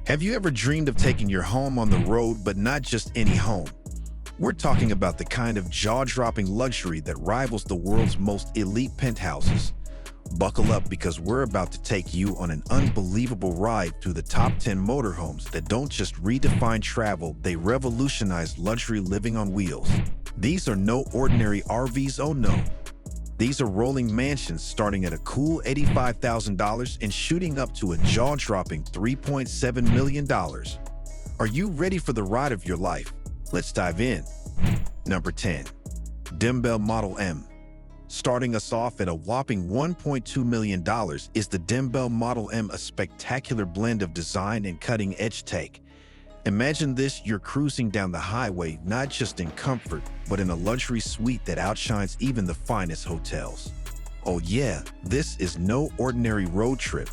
Have you ever dreamed of taking your home on the road, but not just any home? We're talking about the kind of jaw-dropping luxury that rivals the world's most elite penthouses. Buckle up because we're about to take you on an unbelievable ride through the top 10 motorhomes that don't just redefine travel, they revolutionize luxury living on wheels. These are no ordinary RVs, oh no. These are rolling mansions starting at a cool $85,000 and shooting up to a jaw-dropping $3.7 million. Are you ready for the ride of your life? Let's dive in. Number 10. Dell Model M. Starting us off at a whopping $1.2 million is the Dell Model M, a spectacular blend of design and cutting-edge tech. Imagine this: you're cruising down the highway not just in comfort, but in a luxury suite that outshines even the finest hotels. Oh yeah, this is no ordinary road trip.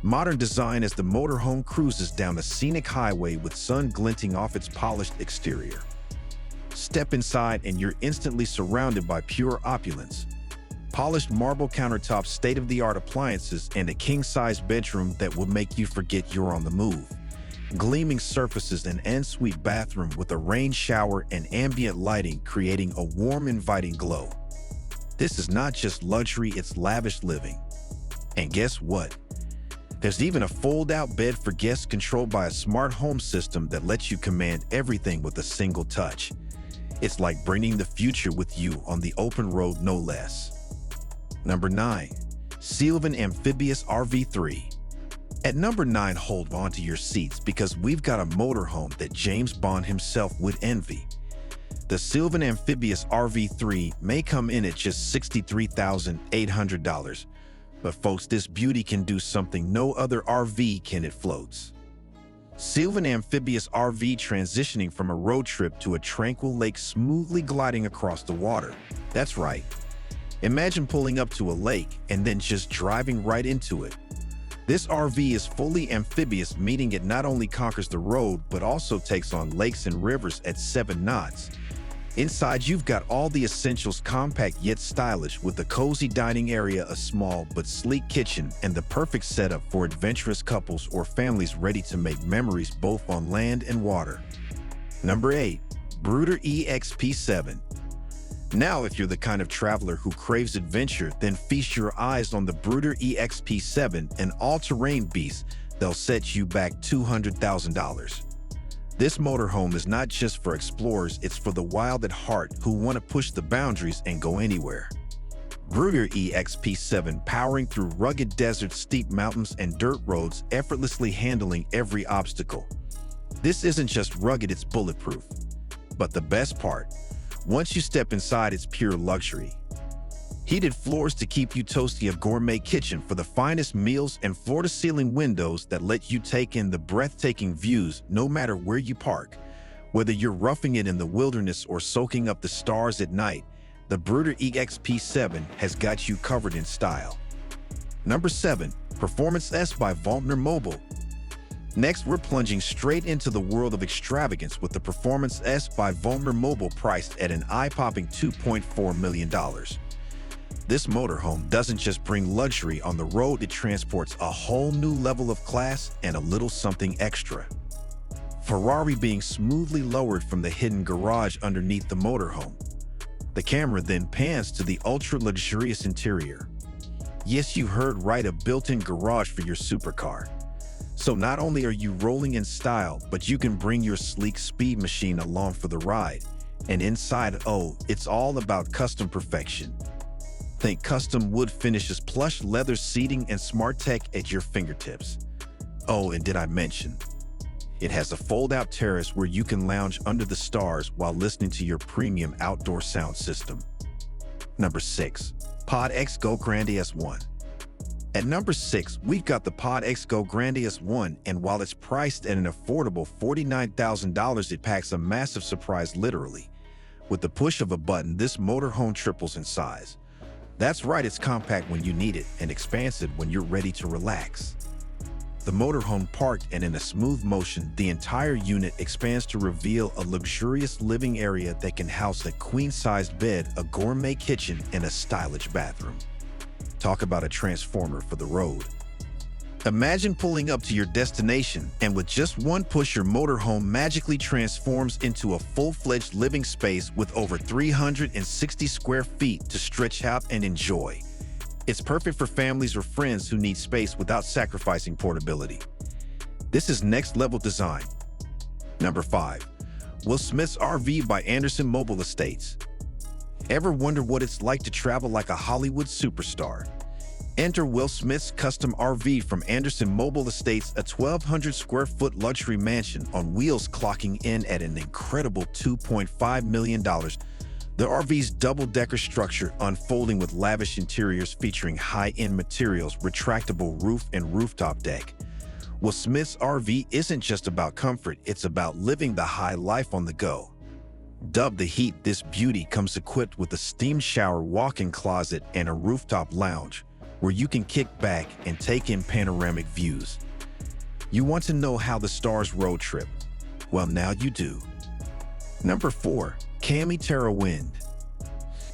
Modern design as the motorhome cruises down a scenic highway with sun glinting off its polished exterior. Step inside and you're instantly surrounded by pure opulence. Polished marble countertops, state-of-the-art appliances, and a king-size bedroom that will make you forget you're on the move. Gleaming surfaces, an ensuite bathroom with a rain shower and ambient lighting creating a warm, inviting glow. This is not just luxury, it's lavish living. And guess what? There's even a fold-out bed for guests controlled by a smart home system that lets you command everything with a single touch. It's like bringing the future with you on the open road, no less. Number 9. Sylvan Amphibian RV3. At number 9, hold on to your seats because we've got a motorhome that James Bond himself would envy. The Sylvan Amphibian RV3 may come in at just $63,800, but folks, this beauty can do something no other RV can. It floats. Sylvan Amphibian RV, transitioning from a road trip to a tranquil lake, smoothly gliding across the water. That's right. Imagine pulling up to a lake and then just driving right into it. This RV is fully amphibious, meaning it not only conquers the road, but also takes on lakes and rivers at 7 knots. Inside, you've got all the essentials, compact yet stylish, with a cozy dining area, a small but sleek kitchen, and the perfect setup for adventurous couples or families ready to make memories both on land and water. Number 8. Bruder Exp7. Now, if you're the kind of traveler who craves adventure, then feast your eyes on the Bruder Exp7, an all-terrain beast that'll set you back $200,000. This motorhome is not just for explorers, it's for the wild at heart who want to push the boundaries and go anywhere. Bruder Exp7, powering through rugged deserts, steep mountains, and dirt roads, effortlessly handling every obstacle. This isn't just rugged, it's bulletproof. But the best part, once you step inside, it's pure luxury. Heated floors to keep you toasty, a gourmet kitchen for the finest meals, and floor-to-ceiling windows that let you take in the breathtaking views no matter where you park. Whether you're roughing it in the wilderness or soaking up the stars at night, the Bruder Exp7 has got you covered in style. Number 7. Performance S by Vultner Mobile. Next, we're plunging straight into the world of extravagance with the Performance S by Vultner Mobile, priced at an eye-popping $2.4 million. This motorhome doesn't just bring luxury on the road, it transports a whole new level of class and a little something extra. Ferrari being smoothly lowered from the hidden garage underneath the motorhome. The camera then pans to the ultra-luxurious interior. Yes, you heard right, a built-in garage for your supercar. So not only are you rolling in style, but you can bring your sleek speed machine along for the ride. And inside, oh, it's all about custom perfection. Think custom wood finishes, plush leather seating, and smart tech at your fingertips. Oh, and did I mention? It has a fold-out terrace where you can lounge under the stars while listening to your premium outdoor sound system. Number 6. Pod X Go Grande S1. At number 6, we've got the Pod X Go Grande S1, and while it's priced at an affordable $49,000, it packs a massive surprise, literally. With the push of a button, this motorhome triples in size. That's right, it's compact when you need it and expansive when you're ready to relax. The motorhome parked and in a smooth motion, the entire unit expands to reveal a luxurious living area that can house a queen-sized bed, a gourmet kitchen, and a stylish bathroom. Talk about a transformer for the road. Imagine pulling up to your destination and with just one push your motorhome magically transforms into a full-fledged living space with over 360 square feet to stretch out and enjoy. It's perfect for families or friends who need space without sacrificing portability. This is next-level design. Number 5. Will Smith's RV by Anderson Mobile Estates. Ever wonder what it's like to travel like a Hollywood superstar? Enter Will Smith's custom RV from Anderson Mobile Estates, a 1,200 square foot luxury mansion on wheels clocking in at an incredible $2.5 million. The RV's double-decker structure unfolding with lavish interiors featuring high-end materials, retractable roof and rooftop deck. Will Smith's RV isn't just about comfort, it's about living the high life on the go. Dubbed the Heat, this beauty comes equipped with a steam shower, walk-in closet, and a rooftop lounge, where you can kick back and take in panoramic views. You want to know how the stars road trip? Well, now you do. Number 4. Camy Tera Wind.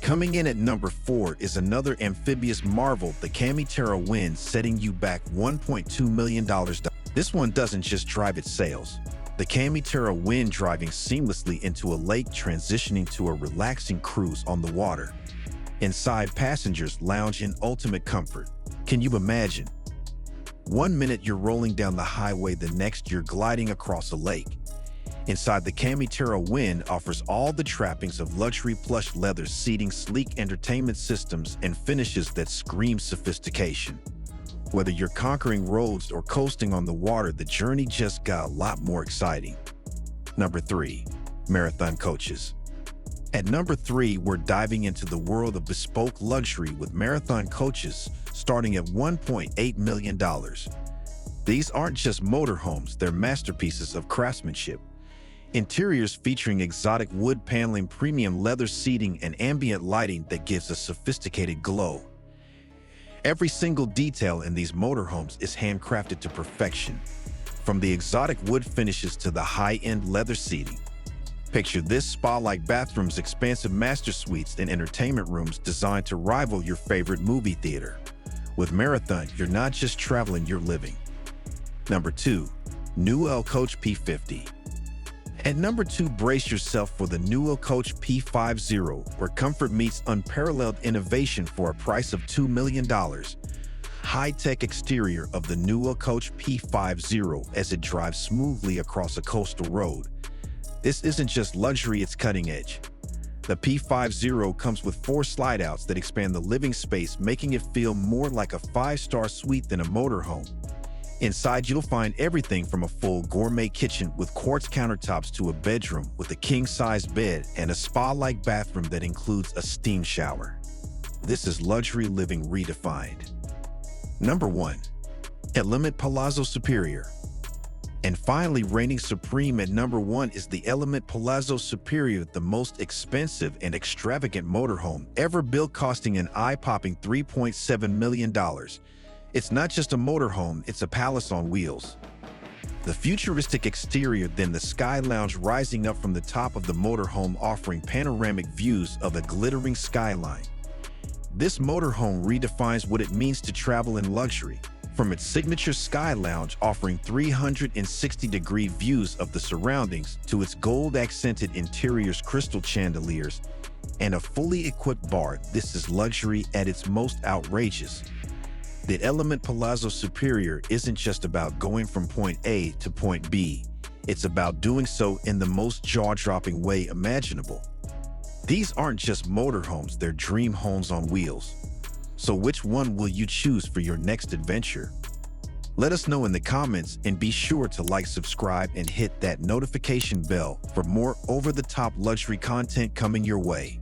Coming in at number 4 is another amphibious marvel, the Camy Tera Wind, setting you back $1.2 million. This one doesn't just drive its sails. The Camy Tera Wind driving seamlessly into a lake, transitioning to a relaxing cruise on the water. Inside, passengers lounge in ultimate comfort. Can you imagine? One minute you're rolling down the highway, the next you're gliding across a lake. Inside, the Camy Tera Wind offers all the trappings of luxury: plush leather seating, sleek entertainment systems, and finishes that scream sophistication. Whether you're conquering roads or coasting on the water, the journey just got a lot more exciting. Number 3. Marathon Coaches. At number 3, we're diving into the world of bespoke luxury with Marathon Coaches, starting at $1.8 million. These aren't just motorhomes, they're masterpieces of craftsmanship. Interiors featuring exotic wood paneling, premium leather seating, and ambient lighting that gives a sophisticated glow. Every single detail in these motorhomes is handcrafted to perfection, from the exotic wood finishes to the high-end leather seating. Picture this: spa-like bathrooms, expansive master suites, and entertainment rooms designed to rival your favorite movie theater. With Marathon, you're not just traveling, you're living. Number 2. Newell Coach P50. At number 2, brace yourself for the Newell Coach P50, where comfort meets unparalleled innovation for a price of $2 million. High-tech exterior of the Newell Coach P50 as it drives smoothly across a coastal road. This isn't just luxury, it's cutting edge. The P50 comes with 4 slide-outs that expand the living space, making it feel more like a 5-star suite than a motorhome. Inside, you'll find everything from a full gourmet kitchen with quartz countertops to a bedroom with a king-sized bed and a spa-like bathroom that includes a steam shower. This is luxury living redefined. Number 1. Element Palazo Superior. And finally, reigning supreme at number 1 is the Element Palazo Superior, the most expensive and extravagant motorhome ever built, costing an eye-popping $3.7 million. It's not just a motorhome, it's a palace on wheels. The futuristic exterior, then the Sky Lounge rising up from the top of the motorhome, offering panoramic views of a glittering skyline. This motorhome redefines what it means to travel in luxury. From its signature Sky Lounge offering 360-degree views of the surroundings to its gold-accented interiors, crystal chandeliers, and a fully equipped bar, this is luxury at its most outrageous. The Element Palazo Superior isn't just about going from point A to point B. It's about doing so in the most jaw-dropping way imaginable. These aren't just motorhomes, they're dream homes on wheels. So which one will you choose for your next adventure? Let us know in the comments, and be sure to like, subscribe, and hit that notification bell for more over-the-top luxury content coming your way.